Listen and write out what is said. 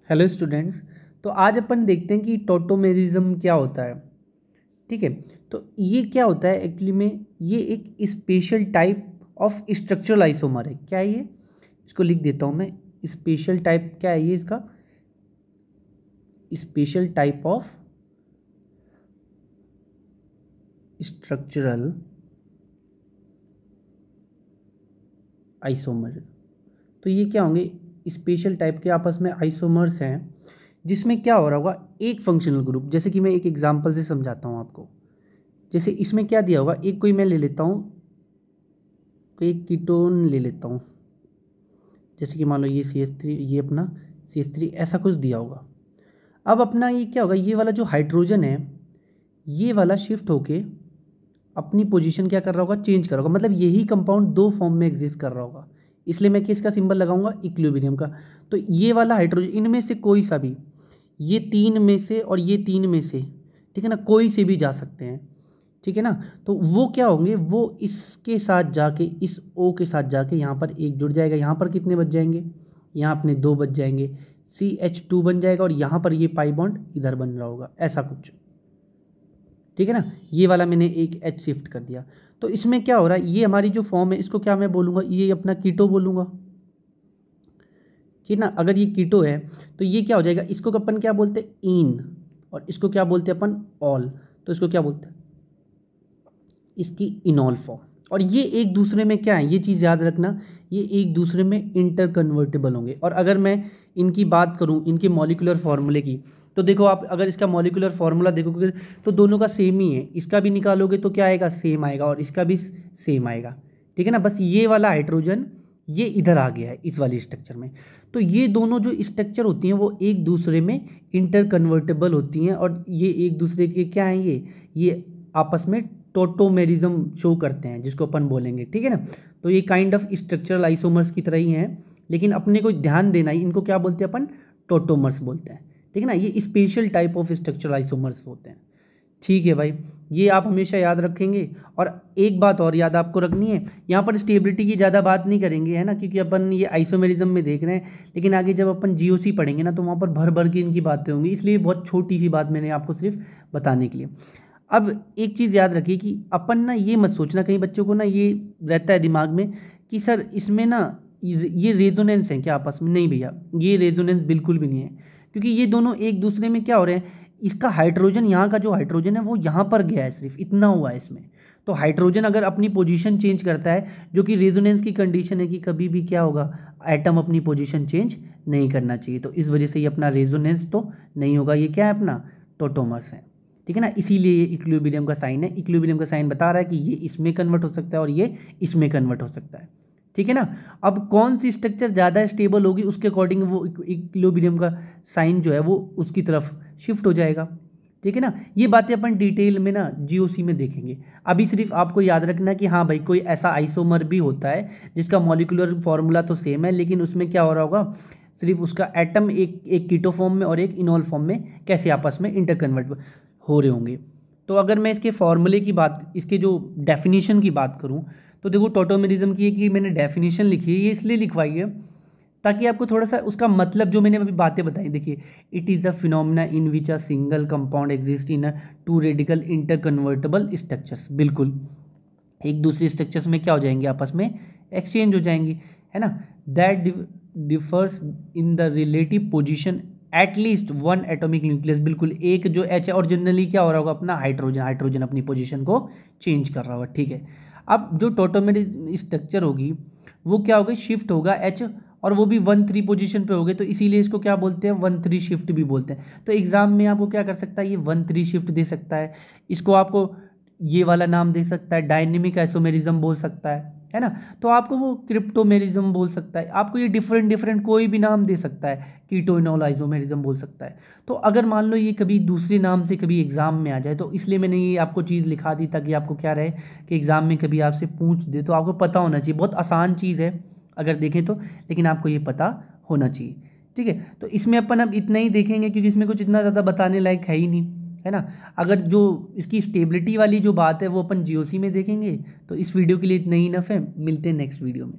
Hello students. तो आज अपन देखते हैं कि टॉटोमेरिज्म क्या होता है। ठीक है, तो ये क्या होता है एक्चुअली में, ये एक special type of structural isomer है। क्या है ये? इसको लिख देता हूँ मैं। स्पेशल टाइप क्या है ये इसका? Special type of structural isomer. तो ये क्या होंगे? स्पेशल टाइप के आपस में आइसोमर्स हैं जिसमें क्या हो रहा होगा, एक फंक्शनल ग्रुप। जैसे कि मैं एक एग्जांपल से समझाता हूँ आपको। जैसे इसमें क्या दिया होगा, एक कोई मैं ले लेता हूँ, कोई एक कीटोन ले लेता हूँ। जैसे कि मान लो ये CH3, ये अपना CH3 ऐसा कुछ दिया होगा। अब अपना ये क्या होगा, ये वाला जो हाइड्रोजन है ये वाला शिफ्ट होके अपनी पोजीशन क्या कर रहा होगा, चेंज कर रहा होगा। मतलब यही कंपाउंड दो फॉर्म में एग्जिस्ट कर रहा होगा, इसलिए मैं किसका सिंबल लगाऊंगा, इक्विलिब्रियम का। तो ये वाला हाइड्रोजन, इनमें से कोई सा भी, ये तीन में से और ये तीन में से, ठीक है ना, कोई से भी जा सकते हैं। ठीक है ना। तो वो क्या होंगे, वो इसके साथ जाके, इस O के साथ जाके यहाँ पर एक जुड़ जाएगा। यहाँ पर कितने बच जाएंगे, यहाँ अपने दो बच जाएंगे, CH2 बन जाएगा और यहाँ पर ये पाई बॉन्ड इधर बन रहा होगा, ऐसा कुछ। ठीक है ना। ये वाला मैंने एक H शिफ्ट कर दिया। तो इसमें क्या हो रहा है, ये हमारी जो फॉर्म है इसको क्या मैं बोलूँगा, ये अपना कीटो बोलूँगा। ठीक ना। अगर ये कीटो है तो ये क्या हो जाएगा, इसको अपन क्या बोलते हैं, इन, और इसको क्या बोलते हैं अपन, ऑल। तो इसको क्या बोलते हैं, इसकी इनॉल फॉर्म। और ये एक दूसरे में क्या है, ये चीज़ याद रखना, ये एक दूसरे में इंटर कन्वर्टेबल होंगे। और अगर मैं इनकी बात करूं, इनके मॉलिक्यूलर फार्मूले की, तो देखो आप अगर इसका मॉलिक्यूलर फार्मूला देखोगे तो दोनों का सेम ही है। इसका भी निकालोगे तो क्या आएगा, सेम आएगा, और इसका भी सेम आएगा। ठीक है ना। बस ये वाला हाइड्रोजन ये इधर आ गया है इस वाली स्ट्रक्चर में। तो ये दोनों जो स्ट्रक्चर होती हैं वो एक दूसरे में इंटर कन्वर्टेबल होती हैं, और ये एक दूसरे के क्या हैं, ये आपस में टोटोमेरिज्म शो करते हैं, जिसको अपन बोलेंगे। ठीक है ना। तो ये काइंड ऑफ स्ट्रक्चरल आइसोमर्स की तरह ही हैं, लेकिन अपने को ध्यान देना ही, इनको क्या बोलते हैं अपन, टोटोमर्स बोलते हैं। ठीक है ना। ये special type of structural isomers होते हैं। ठीक है भाई, ये आप हमेशा याद रखेंगे। और एक बात और याद आपको रखनी है, यहाँ पर स्टेबिलिटी की ज़्यादा बात नहीं करेंगे, है ना, क्योंकि अपन ये आइसोमेरिज्म में देख रहे हैं। लेकिन आगे जब अपन GOC पढ़ेंगे ना, तो वहाँ पर भर भर के इनकी बातें होंगी, इसलिए बहुत छोटी सी बात मैंने आपको सिर्फ बताने के लिए। अब एक चीज़ याद रखिए कि अपन ना ये मत सोचना, कई बच्चों को ना ये रहता है दिमाग में कि सर इसमें ना ये रेजोनेंस है क्या आपस में। नहीं भैया, ये रेजोनेंस बिल्कुल भी नहीं है, क्योंकि ये दोनों एक दूसरे में क्या हो रहे हैं, इसका हाइड्रोजन, यहाँ का जो हाइड्रोजन है वो यहाँ पर गया है, सिर्फ इतना हुआ है इसमें। तो हाइड्रोजन अगर अपनी पोजीशन चेंज करता है, जो कि रेजोनेंस की कंडीशन है कि कभी भी क्या होगा, एटम अपनी पोजीशन चेंज नहीं करना चाहिए, तो इस वजह से ये अपना रेजोनेंस तो नहीं होगा। ये क्या है, अपना टोटोमर्स है। ठीक है ना। इसीलिए ये इक्विलिब्रियम का साइन है। इक्विलिब्रियम का साइन बता रहा है कि ये इसमें कन्वर्ट हो सकता है और ये इसमें कन्वर्ट हो सकता है। ठीक है ना। अब कौन सी स्ट्रक्चर ज़्यादा स्टेबल होगी उसके अकॉर्डिंग वो इक्विलिब्रियम का साइन जो है वो उसकी तरफ शिफ्ट हो जाएगा। ठीक है ना। ये बातें अपन डिटेल में ना GOC में देखेंगे। अभी सिर्फ आपको याद रखना कि हाँ भाई, कोई ऐसा आइसोमर भी होता है जिसका मॉलिक्यूलर फॉर्मूला तो सेम है, लेकिन उसमें क्या हो रहा होगा, सिर्फ उसका एटम एक कीटो फॉर्म में और एक इनॉल फॉर्म में कैसे आपस में इंटर कन्वर्ट हो रहे होंगे। तो अगर मैं इसके फॉर्मूले की बात, इसके जो डेफिनेशन की बात करूं, तो देखो टोटोमेरिज्म की कि मैंने डेफिनेशन लिखी है, ये इसलिए लिखवाई है ताकि आपको थोड़ा सा उसका मतलब, जो मैंने अभी बातें बताई, देखिए, it is a phenomena in which a single compound exist in a two radical interconvertible structures. बिल्कुल, एक दूसरे स्ट्रक्चर्स में क्या हो जाएंगे, आपस में एक्सचेंज हो जाएंगी, है ना। That differs in the relative position at least one atomic nucleus. बिल्कुल, एक जो H है, और जनरली क्या हो रहा होगा, अपना हाइड्रोजन अपनी पोजीशन को चेंज कर रहा होगा। ठीक है। अब जो टोटोमेरिक स्ट्रक्चर होगी वो क्या होगी, शिफ्ट होगा H, और वो भी 1,3 पोजीशन पे हो गए, तो इसीलिए इसको क्या बोलते हैं, 1,3 शिफ्ट भी बोलते हैं। तो एग्जाम में आपको क्या कर सकता है, ये 1,3 शिफ्ट दे सकता है। इसको आपको ये वाला नाम दे सकता है, डायनेमिक आइसोमेरिज्म बोल सकता है ना। तो आपको वो क्रिप्टोमेरिज्म बोल सकता है, आपको ये डिफरेंट कोई भी नाम दे सकता है, कीटोइनोल आइसोमेरिज्म बोल सकता है। तो अगर मान लो ये कभी दूसरे नाम से कभी एग्जाम में आ जाए, तो इसलिए मैंने ये आपको चीज़ लिखा दी ताकि आपको क्या रहे कि एग्जाम में कभी आपसे पूछ दे तो आपको पता होना चाहिए। बहुत आसान चीज़ है अगर देखें तो, लेकिन आपको ये पता होना चाहिए। ठीक है। तो इसमें अपन अब इतना ही देखेंगे, क्योंकि इसमें कुछ इतना ज़्यादा बताने लायक है ही नहीं, है ना। अगर जो इसकी स्टेबिलिटी वाली जो बात है वो अपन GOC में देखेंगे। तो इस वीडियो के लिए इतना ही इनफ है, मिलते हैं नेक्स्ट वीडियो में।